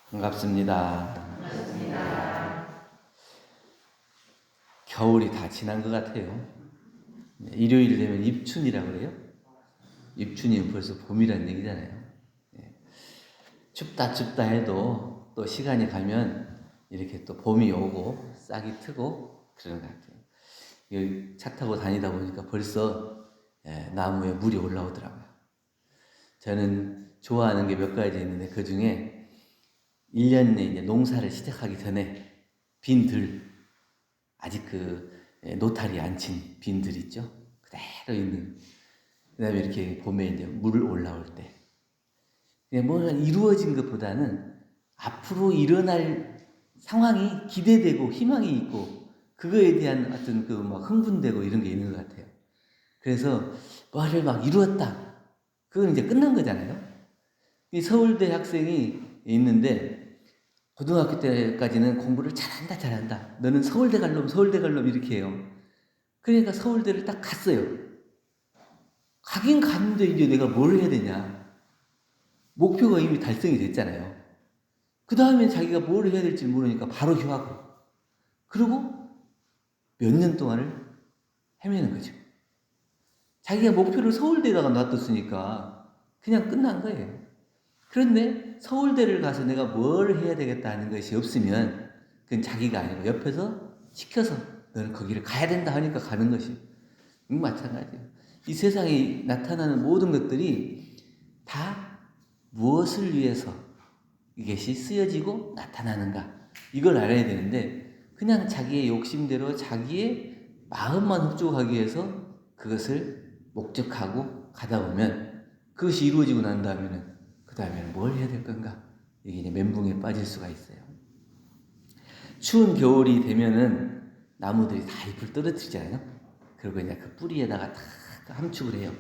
반갑습니다. 겨울이 다 지난 것 같아요. 일요일 되면 입춘이라고 그래요. 입춘이면 벌써 봄이라는 얘기잖아요. 춥다 춥다 해도 또 시간이 가면 이렇게 또 봄이 오고 싹이 트고 그러는 것 같아요. 여기 차 타고 다니다 보니까 벌써 나무에 물이 올라오더라고요. 저는 좋아하는 게 몇 가지 있는데 그 중에 1년에 이제 농사를 시작하기 전에 빈들, 아직 노탈이 안 친 빈들 있죠? 그대로 있는. 그 다음에 이렇게 봄에 이제 물 올라올 때. 뭔가 이루어진 것보다는 앞으로 일어날 상황이 기대되고 희망이 있고 그거에 대한 어떤 막 흥분되고 이런 게 있는 것 같아요. 그래서 뭐를 막 이루었다. 그건 이제 끝난 거잖아요. 이 서울대 학생이 있는데 고등학교 때까지는 공부를 잘한다. 너는 서울대 갈 놈 이렇게 해요. 그러니까 서울대를 딱 갔어요. 가긴 갔는데 이제 내가 뭘 해야 되냐. 목표가 이미 달성이 됐잖아요. 그 다음에 자기가 뭘 해야 될지 모르니까 바로 휴학을. 그리고 몇 년 동안을 헤매는 거죠. 자기가 목표를 서울대에다가 놔뒀으니까 그냥 끝난 거예요. 그런데 서울대를 가서 내가 뭘 해야 되겠다 하는 것이 없으면 그건 자기가 아니고 옆에서 시켜서 너는 거기를 가야 된다 하니까 가는 것이 마찬가지예요. 이 세상에 나타나는 모든 것들이 다 무엇을 위해서 이것이 쓰여지고 나타나는가 이걸 알아야 되는데 그냥 자기의 욕심대로 자기의 마음만 흡족하기 위해서 그것을 목적하고 가다 보면 그것이 이루어지고 난 다음에는 그 다음에는 뭘 해야 될 건가 이게 이제 멘붕에 빠질 수가 있어요. 추운 겨울이 되면은 나무들이 다 잎을 떨어뜨리잖아요. 그리고 이제 그 뿌리에다가 다 함축을 해요.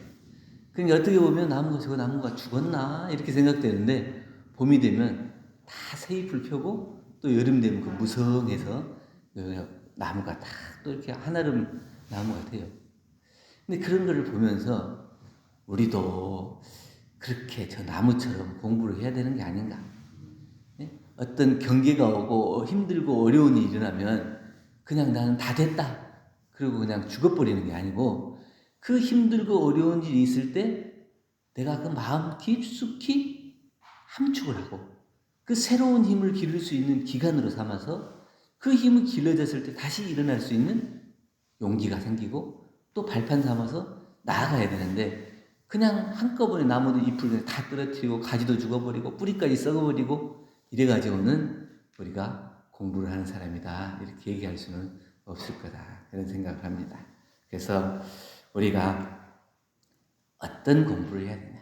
그러니까 어떻게 보면 저 나무가 죽었나 이렇게 생각되는데 봄이 되면 다 새 잎을 펴고 또 여름 되면 그 무성해서 나무가 다 또 이렇게 한아름 나무가 돼요. 근데 그런 거를 보면서 우리도 그렇게 저 나무처럼 공부를 해야 되는 게 아닌가. 어떤 경계가 오고 힘들고 어려운 일이 일어나면 그냥 나는 다 됐다. 그리고 그냥 죽어버리는 게 아니고 그 힘들고 어려운 일이 있을 때 내가 그 마음 깊숙이 함축을 하고 그 새로운 힘을 기를 수 있는 기간으로 삼아서 그 힘이 길러졌을 때 다시 일어날 수 있는 용기가 생기고 또 발판 삼아서 나아가야 되는데 그냥 한꺼번에 나무도 잎을 다 떨어뜨리고 가지도 죽어버리고 뿌리까지 썩어버리고 이래가지고는 우리가 공부를 하는 사람이다 이렇게 얘기할 수는 없을 거다 그런 생각을 합니다. 그래서 우리가 어떤 공부를 해야 되냐.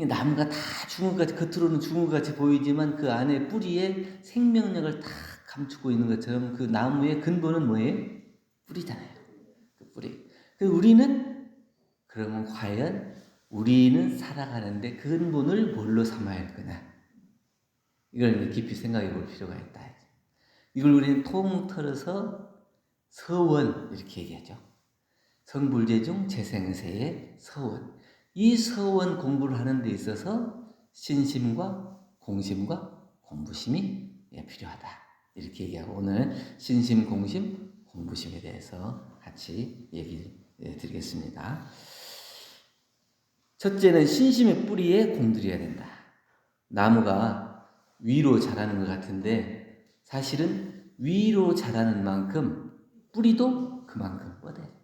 나무가 다 죽은 것 같이 겉으로는 죽은 것 같이 보이지만 그 안에 뿌리에 생명력을 다 감추고 있는 것처럼 그 나무의 근본은 뭐예요? 뿌리잖아요. 그 뿌리. 우리는 그러면 과연 우리는 살아가는데 근본을 뭘로 삼아야 할 거냐? 이걸 깊이 생각해 볼 필요가 있다. 이걸 우리는 통틀어서 서원 이렇게 얘기하죠. 성불재중 재생세의 서원. 이 서원 공부를 하는 데 있어서 신심과 공심과 공부심이 필요하다. 이렇게 얘기하고 오늘 신심, 공심, 공부심에 대해서 같이 얘기 드리겠습니다. 첫째는 신심의 뿌리에 공들여야 된다. 나무가 위로 자라는 것 같은데 사실은 위로 자라는 만큼 뿌리도 그만큼 뻗어야 된다.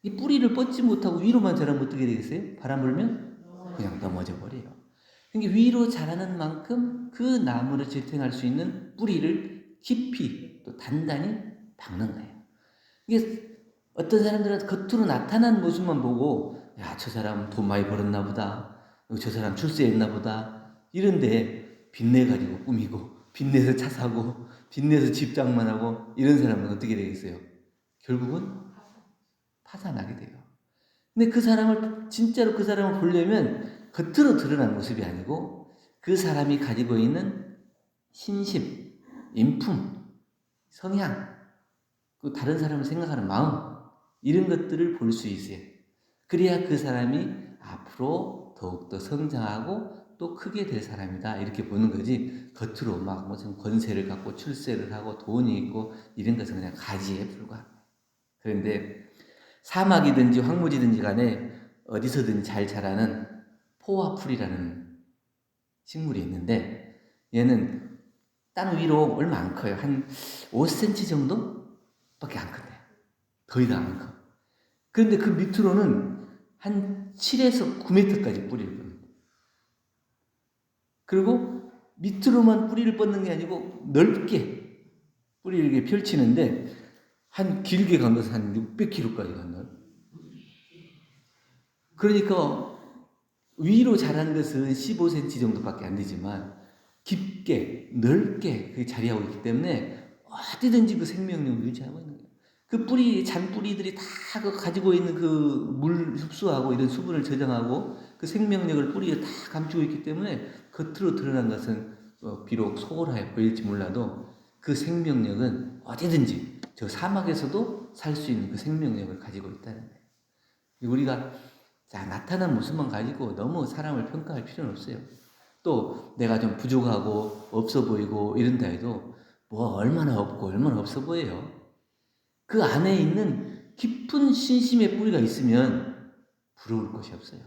이 뿌리를 뻗지 못하고 위로만 자라면 어떻게 되겠어요? 바람 불면 그냥 넘어져 버려요. 그러니까 위로 자라는 만큼 그 나무를 지탱할 수 있는 뿌리를 깊이 또 단단히 박는 거예요. 이게 어떤 사람들은 겉으로 나타난 모습만 보고 야, 저 사람 돈 많이 벌었나 보다. 저 사람 출세했나 보다. 이런데 빚내가지고 꾸미고 빚내서 차 사고 빚내서 집 장만하고 이런 사람은 어떻게 되겠어요? 결국은 파산하게 돼요. 근데 진짜로 그 사람을 보려면 겉으로 드러난 모습이 아니고 그 사람이 가지고 있는 신심, 인품, 성향, 그 다른 사람을 생각하는 마음, 이런 것들을 볼 수 있어요. 그래야 그 사람이 앞으로 더욱더 성장하고 또 크게 될 사람이다 이렇게 보는 거지, 겉으로 막 무슨 권세를 갖고 출세를 하고 돈이 있고 이런 것은 그냥 가지에 불과합니다. 그런데 사막이든지 황무지든지 간에 어디서든 잘 자라는 포화풀이라는 식물이 있는데, 얘는 땅 위로 얼마 안 커요. 한 5cm 정도밖에 안 큰대요. 더 이상 안 커. 그런데 그 밑으로는 한 7에서 9m까지 뿌리를 뻗는다. 그리고 밑으로만 뿌리를 뻗는 게 아니고 넓게 뿌리를 이렇게 펼치는데, 한 길게 간 것은 한 600km까지 갔나요? 그러니까 위로 자란 것은 15cm 정도밖에 안 되지만 깊게 넓게 그 자리하고 있기 때문에 어디든지 그 생명력을 유지하고 있는 거예요. 그 뿌리, 잔뿌리들이 다 그 가지고 있는 그 물 흡수하고 이런 수분을 저장하고 그 생명력을 뿌리에 다 감추고 있기 때문에 겉으로 드러난 것은 비록 소홀하게 보일지 몰라도 그 생명력은 어디든지 저 사막에서도 살 수 있는 그 생명력을 가지고 있다는 거예요. 우리가 나타난 모습만 가지고 너무 사람을 평가할 필요는 없어요. 또 내가 좀 부족하고 없어 보이고 이런다 해도 뭐 얼마나 없고 얼마나 없어 보여요. 그 안에 있는 깊은 신심의 뿌리가 있으면 부러울 것이 없어요.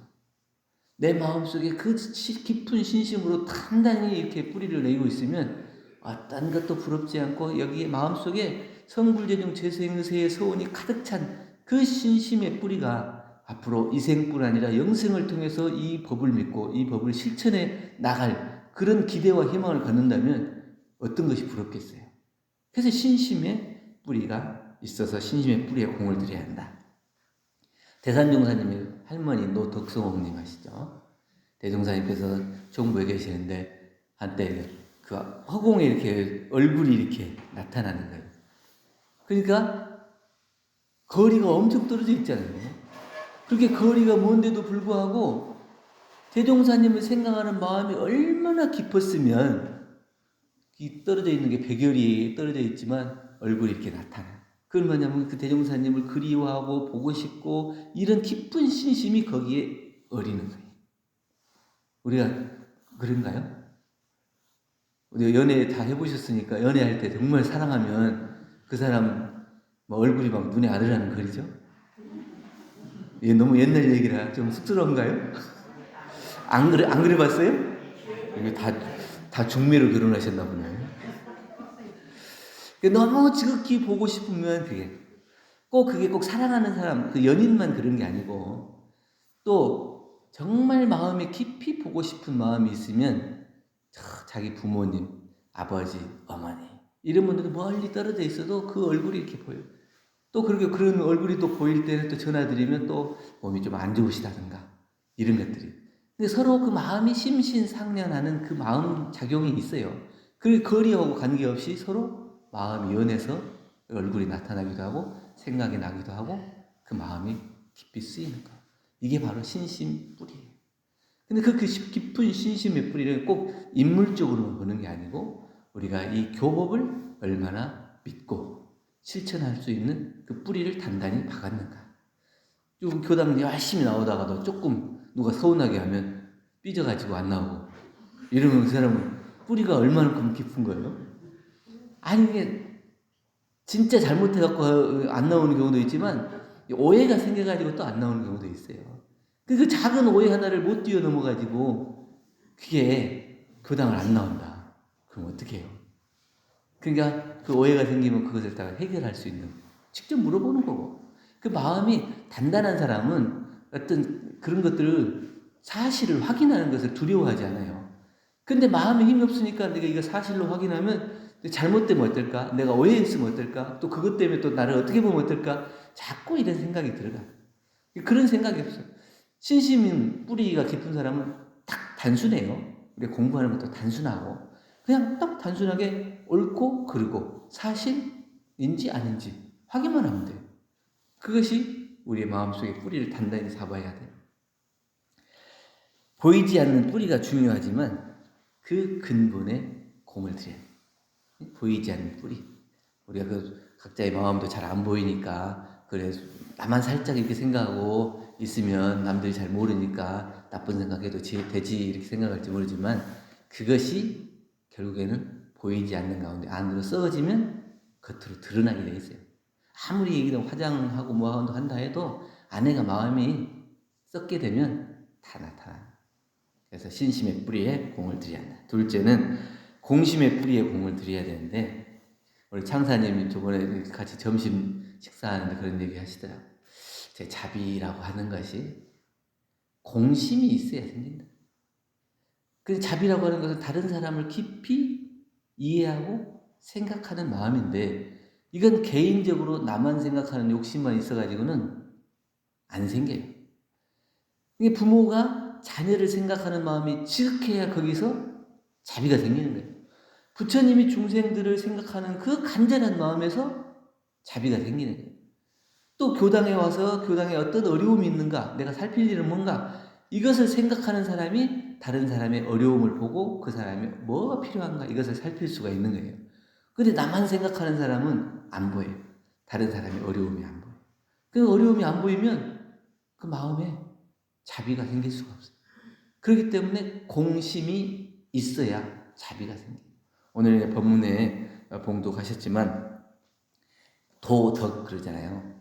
내 마음속에 그 깊은 신심으로 단단히 이렇게 뿌리를 내고 있으면 어떤 것도 부럽지 않고, 여기에 마음속에 성불재중 재생의세의 서원이 가득 찬 그 신심의 뿌리가 앞으로 이생뿐 아니라 영생을 통해서 이 법을 믿고 이 법을 실천해 나갈 그런 기대와 희망을 갖는다면 어떤 것이 부럽겠어요. 그래서 신심의 뿌리가 있어서 신심의 뿌리에 공을 들여야 한다. 대산종사님의 할머니 노덕성옥님 아시죠? 대종사님께서 정부에 계시는데 한때 그 허공에 이렇게 얼굴이 이렇게 나타나는 거예요. 그러니까 거리가 엄청 떨어져 있잖아요. 그렇게 거리가 먼데도 불구하고 대종사님을 생각하는 마음이 얼마나 깊었으면 이 떨어져 있는 게 백열이 떨어져 있지만 얼굴이 이렇게 나타나요. 그건 뭐냐면 그 대종사님을 그리워하고 보고 싶고 이런 깊은 신심이 거기에 어리는 거예요. 우리가 그런가요? 우리 연애 다 해보셨으니까 연애할 때 정말 사랑하면 그 사람 뭐 얼굴이 막 눈에 아르라는 거리죠? 예, 너무 옛날 얘기라 좀 쑥스러운가요? 안 그래봤어요? 이게 다 중매로 결혼하셨나 보네. 너무 지극히 보고 싶으면 그게 꼭 사랑하는 사람, 그 연인만 그런 게 아니고, 또 정말 마음에 깊이 보고 싶은 마음이 있으면 자기 부모님, 아버지, 어머니 이런 분들도 멀리 떨어져 있어도 그 얼굴이 이렇게 보여요. 또 그렇게 그런 얼굴이 또 보일 때는 또 전화드리면 또 몸이 좀 안 좋으시다든가 이런 것들이. 근데 서로 그 마음이 심신상련하는 그 마음 작용이 있어요. 그 거리하고 관계없이 서로 마음이 연해서 얼굴이 나타나기도 하고 생각이 나기도 하고 그 마음이 깊이 쓰이는 거예요. 이게 바로 신심 뿌리예요. 근데 그 깊은 신심의 뿌리를 꼭 인물적으로만 보는 게 아니고 우리가 이 교법을 얼마나 믿고 실천할 수 있는 그 뿌리를 단단히 박았는가. 좀 교당 열심히 나오다가도 조금 누가 서운하게 하면 삐져가지고 안 나오고 이러면 그 사람은 뿌리가 얼마나 깊은 거예요? 아니 이게 진짜 잘못해갖고 안 나오는 경우도 있지만 오해가 생겨가지고 또 안 나오는 경우도 있어요. 그 작은 오해 하나를 못 뛰어넘어가지고 그게 교당을 안 나온다. 그럼 어떻게 해요? 그러니까 그 오해가 생기면 그것을 다 해결할 수 있는, 직접 물어보는 거고. 그 마음이 단단한 사람은 어떤 그런 것들을 사실을 확인하는 것을 두려워하지 않아요. 근데 마음에 힘이 없으니까 내가 이거 사실로 확인하면 잘못되면 어떨까? 내가 오해했으면 어떨까? 또 그것 때문에 또 나를 어떻게 보면 어떨까? 자꾸 이런 생각이 들어가. 그런 생각이 없어요. 신심인 뿌리가 깊은 사람은 딱 단순해요. 우리가 공부하는 것도 단순하고 그냥 딱 단순하게 옳고 그르고 사실인지 아닌지 확인만 하면 돼요. 그것이 우리의 마음속에 뿌리를 단단히 잡아야 돼요. 보이지 않는 뿌리가 중요하지만 그 근본에 공을 들여야 돼요. 보이지 않는 뿌리. 우리가 그 각자의 마음도 잘 안 보이니까 그래서 나만 살짝 이렇게 생각하고 있으면 남들이 잘 모르니까 나쁜 생각해도 되지 이렇게 생각할지 모르지만 그것이 결국에는 보이지 않는 가운데 안으로 썩어지면 겉으로 드러나게 돼 있어요. 아무리 얘기도 화장하고 뭐하고 한다 해도 안에가 마음이 썩게 되면 다 나타나요. 그래서 신심의 뿌리에 공을 들여야 한다. 둘째는 공심의 뿌리에 공을 들여야 되는데 우리 창사님이 저번에 같이 점심 식사하는데 그런 얘기 하시더라고요. 제 자비라고 하는 것이 공심이 있어야 생긴다. 그 자비라고 하는 것은 다른 사람을 깊이 이해하고 생각하는 마음인데 이건 개인적으로 나만 생각하는 욕심만 있어가지고는 안 생겨요. 이게 부모가 자녀를 생각하는 마음이 지극해야 거기서 자비가 생기는 거예요. 부처님이 중생들을 생각하는 그 간절한 마음에서 자비가 생기는 거예요. 또 교당에 와서 교당에 어떤 어려움이 있는가, 내가 살필 일은 뭔가, 이것을 생각하는 사람이 다른 사람의 어려움을 보고 그 사람이 뭐가 필요한가 이것을 살필 수가 있는 거예요. 근데 나만 생각하는 사람은 안 보여요. 다른 사람의 어려움이 안 보여요. 그 어려움이 안 보이면 그 마음에 자비가 생길 수가 없어요. 그렇기 때문에 공심이 있어야 자비가 생겨요. 오늘 법문에 봉독하셨지만 도덕 그러잖아요.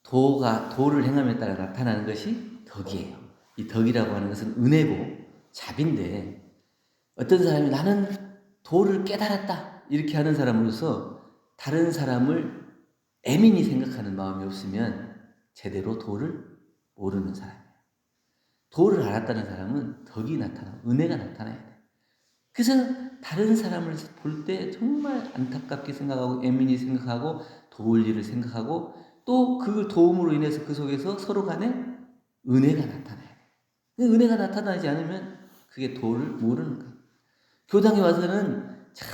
도를 행함에 따라 나타나는 것이 덕이에요. 이 덕이라고 하는 것은 은혜고 자비인데 어떤 사람이 나는 도를 깨달았다 이렇게 하는 사람으로서 다른 사람을 애민히 생각하는 마음이 없으면 제대로 도를 모르는 사람이에요. 도를 알았다는 사람은 덕이 나타나고 은혜가 나타나야 돼요. 그래서 다른 사람을 볼 때 정말 안타깝게 생각하고 애민히 생각하고 도울 일을 생각하고 또 그 도움으로 인해서 그 속에서 서로 간에 은혜가 나타나야 돼요. 은혜가 나타나지 않으면 그게 도를 모르는 거예요. 교당에 와서는 참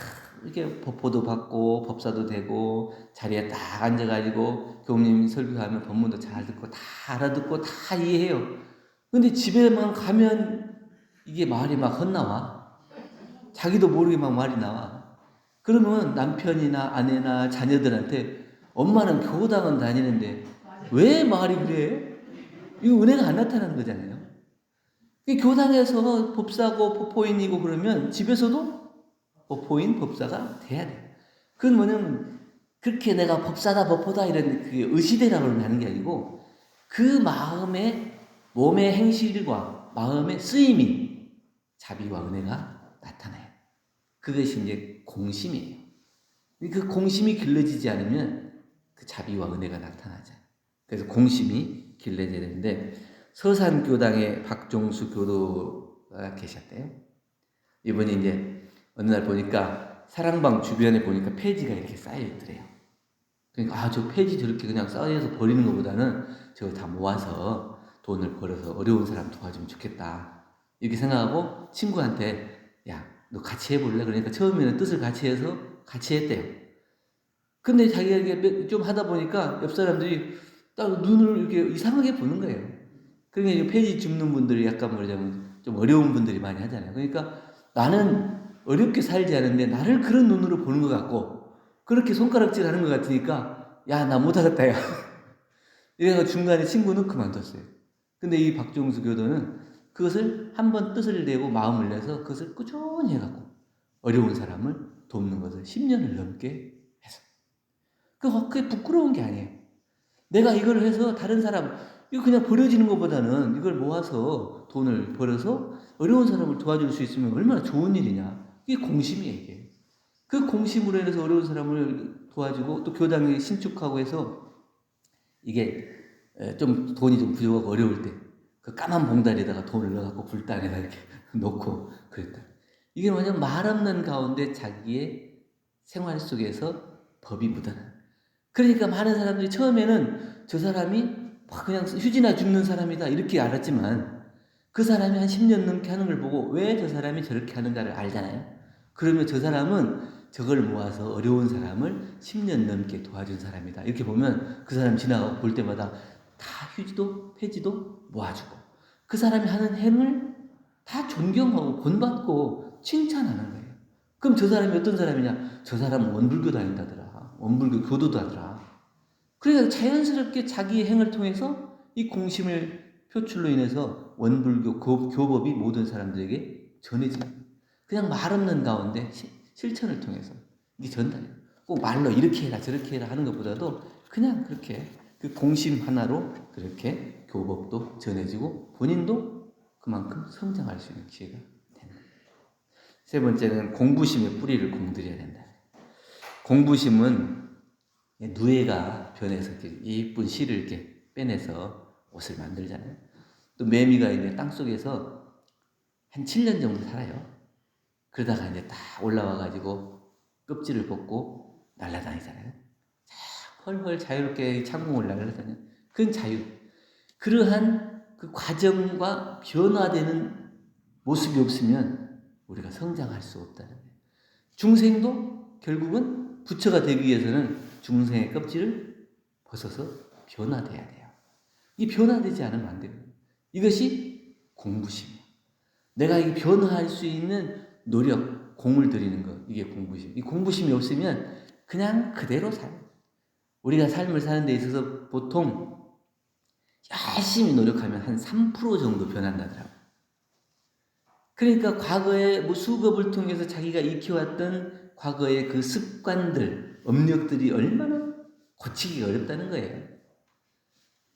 이렇게 법보도 받고 법사도 되고 자리에 딱 앉아가지고 교수님 설교하면 법문도 잘 듣고 다 알아듣고 다 이해해요. 근데 집에만 가면 이게 말이 막 헛나와. 자기도 모르게 막 말이 나와. 그러면 남편이나 아내나 자녀들한테 엄마는 교당은 다니는데 왜 말이 그래? 이거 은혜가 안 나타나는 거잖아요. 교당에서 법사고 법포인이고 그러면 집에서도 법포인 법사가 돼야 돼. 그건 뭐냐면 그렇게 내가 법사다 법포다 이런 그 의시대라고 하는 게 아니고 그 마음의 몸의 행실과 마음의 쓰임이 자비와 은혜가 나타나요. 그것이 이제 공심이에요. 그 공심이 길러지지 않으면 그 자비와 은혜가 나타나죠. 그래서 공심이 길러져야 되는데 서산교당에 박종수 교도가 계셨대요. 이분이 이제 어느 날 보니까 사랑방 주변에 보니까 폐지가 이렇게 쌓여 있더래요. 그러니까 저 폐지 저렇게 그냥 쌓여서 버리는 것보다는 저거 다 모아서 돈을 벌어서 어려운 사람 도와주면 좋겠다. 이렇게 생각하고 친구한테 야, 너 같이 해볼래? 그러니까 처음에는 뜻을 같이 해서 같이 했대요. 근데 자기가 이게 좀 하다 보니까 옆 사람들이 딱 눈을 이렇게 이상하게 보는 거예요. 그러니까 폐지 줍는 분들이 약간 뭐냐면 좀 어려운 분들이 많이 하잖아요. 그러니까 나는 어렵게 살지 않은데 나를 그런 눈으로 보는 것 같고 그렇게 손가락질 하는 것 같으니까 야, 나 못하겠다 야. 이래서 중간에 친구는 그만뒀어요. 근데 이 박종수 교도는 그것을 한번 뜻을 내고 마음을 내서 그것을 꾸준히 해갖고 어려운 사람을 돕는 것을 10년을 넘게 해서 그게 부끄러운 게 아니에요. 내가 이걸 해서 다른 사람 이거 그냥 버려지는 것보다는 이걸 모아서 돈을 벌어서 어려운 사람을 도와줄 수 있으면 얼마나 좋은 일이냐. 이게 공심이에요. 이게. 그 공심으로 인해서 어려운 사람을 도와주고 또 교당이 신축하고 해서 이게 좀 돈이 좀 부족하고 어려울 때 그 까만 봉다리에다가 돈을 넣어갖고 불단에다 이렇게 놓고 그랬다. 이게 뭐냐면 말 없는 가운데 자기의 생활 속에서 법이 묻어나. 그러니까 많은 사람들이 처음에는 저 사람이 그냥 휴지나 줍는 사람이다 이렇게 알았지만 그 사람이 한 10년 넘게 하는 걸 보고 왜 저 사람이 저렇게 하는가를 알잖아요. 그러면 저 사람은 저걸 모아서 어려운 사람을 10년 넘게 도와준 사람이다. 이렇게 보면 그 사람 지나가고 볼 때마다 다 휴지도 폐지도 모아주고 그 사람이 하는 행을 다 존경하고 본받고 칭찬하는 거예요. 그럼 저 사람이 어떤 사람이냐? 저 사람은 원불교 다닌다더라. 원불교 교도다더라. 그러니까 자연스럽게 자기의 행을 통해서 이 공심을 표출로 인해서 원불교 교법이 모든 사람들에게 전해집니다. 그냥 말 없는 가운데 실천을 통해서 이게 전달해요. 꼭 말로 이렇게 해라 저렇게 해라 하는 것보다도 그냥 그렇게 그 공심 하나로 그렇게 교법도 전해지고 본인도 그만큼 성장할 수 있는 기회가 된다. 세 번째는 공부심의 뿌리를 공들여야 된다. 공부심은 누에가 변해서 이렇게 예쁜 실을 이렇게 빼내서 옷을 만들잖아요. 또 매미가 이제 땅 속에서 한 7년 정도 살아요. 그러다가 이제 딱 올라와가지고 껍질을 벗고 날아다니잖아요. 헐헐 자유롭게 창공을 날아다녀. 그건 자유. 그러한 그 과정과 변화되는 모습이 없으면 우리가 성장할 수 없다는 거예요. 중생도 결국은 부처가 되기 위해서는 중생의 껍질을 벗어서 변화돼야 돼요. 이 변화되지 않으면 안 돼요. 이것이 공부심이에요. 내가 이 변화할 수 있는 노력, 공을 들이는 것, 이게 공부심. 이 공부심이 없으면 그냥 그대로 살아요. 우리가 삶을 사는 데 있어서 보통 열심히 노력하면 한 3% 정도 변한다더라고요. 그러니까 과거에 뭐 수급을 통해서 자기가 익혀왔던 과거의 그 습관들, 업력들이 얼마나 고치기가 어렵다는 거예요.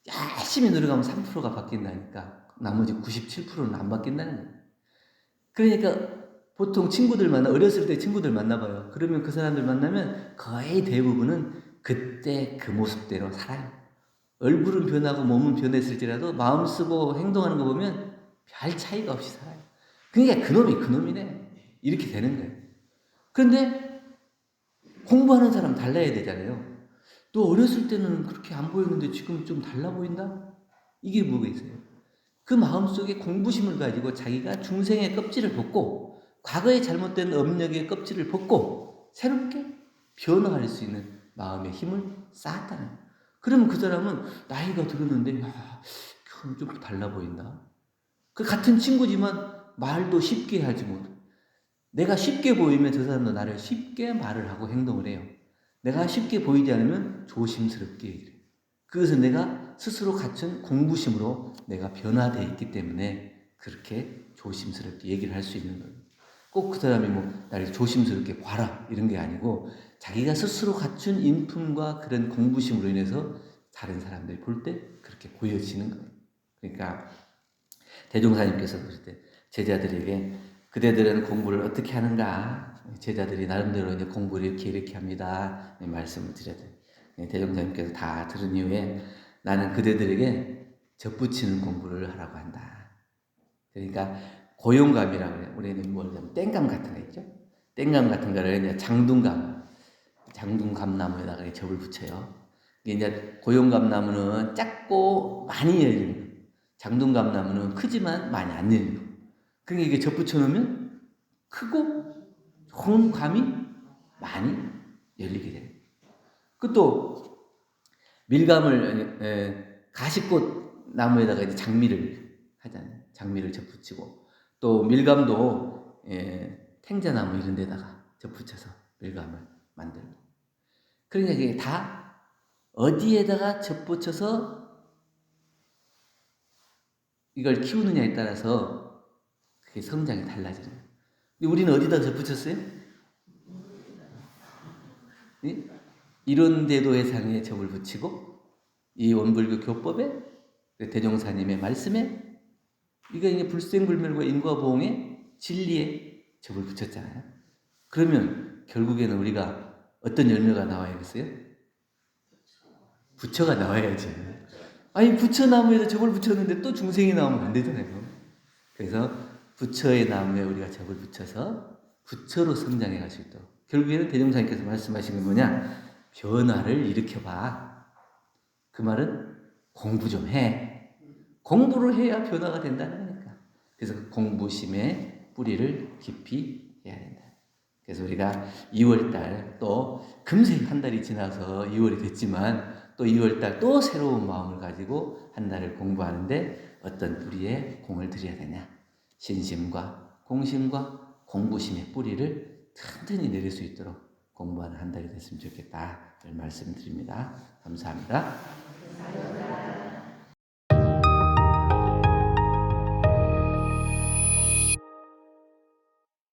열심히 노력하면 3%가 바뀐다니까 나머지 97%는 안 바뀐다는 거예요. 그러니까 보통 친구들 어렸을 때 친구들 만나봐요. 그러면 그 사람들 만나면 거의 대부분은 그때 그 모습대로 살아요. 얼굴은 변하고 몸은 변했을지라도 마음 쓰고 행동하는 거 보면 별 차이가 없이 살아요. 그러니까 그놈이 그놈이네. 이렇게 되는 거예요. 그런데 공부하는 사람 달라야 되잖아요. 또 어렸을 때는 그렇게 안 보였는데 지금 좀 달라 보인다? 이게 뭐가 있어요? 그 마음속에 공부심을 가지고 자기가 중생의 껍질을 벗고 과거에 잘못된 업력의 껍질을 벗고 새롭게 변화할 수 있는 마음의 힘을 쌓았다는 거예요. 그러면 그 사람은 나이가 들었는데 좀 달라 보인다. 그 같은 친구지만 말도 쉽게 하지 못해. 내가 쉽게 보이면 저 사람도 나를 쉽게 말을 하고 행동을 해요. 내가 쉽게 보이지 않으면 조심스럽게 얘기를 해요. 그것은 내가 스스로 갖춘 공부심으로 내가 변화되어 있기 때문에 그렇게 조심스럽게 얘기를 할 수 있는 거예요. 꼭 그 사람이 나를 조심스럽게 봐라 이런 게 아니고 자기가 스스로 갖춘 인품과 그런 공부심으로 인해서 다른 사람들이 볼 때 그렇게 보여지는 거예요. 그러니까 대종사님께서 그럴 때 제자들에게 그대들은 공부를 어떻게 하는가? 제자들이 나름대로 이제 공부를 이렇게 합니다. 말씀을 드렸대요. 대종사님께서 다 들은 이후에 나는 그대들에게 접붙이는 공부를 하라고 한다. 그러니까 고용감이라고 해요. 우리는 뭐냐면 땡감 같은 거 있죠? 땡감 같은 거를 이제 장둥감나무에다가 접을 붙여요. 이제 고용감나무는 작고 많이 열리는 거예요. 장둥감나무는 크지만 많이 안 열리는 거예요. 그러니까 이게 접붙여 놓으면 크고 좋은 감이 많이 열리게 돼요. 그또 밀감을 가시꽃 나무에다가 이제 장미를 하잖아요. 장미를 접붙이고 또 밀감도 탱자나무 이런 데다가 접붙여서 밀감을 만들고. 그러니까 이게 다 어디에다가 접붙여서 이걸 키우느냐에 따라서 그게 성장이 달라지는 거예요. 근데 우리는 어디다 접붙였어요? 이런 대도해상에 접을 붙이고 이 원불교 교법에 대종사님의 말씀에 이게 이제 불생불멸과 인과보응의 진리에 접을 붙였잖아요. 그러면 결국에는 우리가 어떤 열매가 나와야겠어요? 부처가 나와야지. 아니 부처나무에다 접을 붙였는데 또 중생이 나오면 안 되잖아요. 그래서 부처의 나무에 우리가 접을 붙여서 부처로 성장해 갈 수 있도록. 결국에는 대종사님께서 말씀하신 건 뭐냐? 변화를 일으켜봐. 그 말은 공부 좀 해. 공부를 해야 변화가 된다는 거니까. 그래서 공부심의 뿌리를 깊이 해야 된다. 그래서 우리가 2월달 또 금세 한 달이 지나서 2월이 됐지만 또 2월달 또 새로운 마음을 가지고 한 달을 공부하는데 어떤 뿌리에 공을 들여야 되냐. 신심과 공심과 공부심의 뿌리를 튼튼히 내릴 수 있도록 공부하는 한 달이 됐으면 좋겠다. 말씀드립니다. 감사합니다.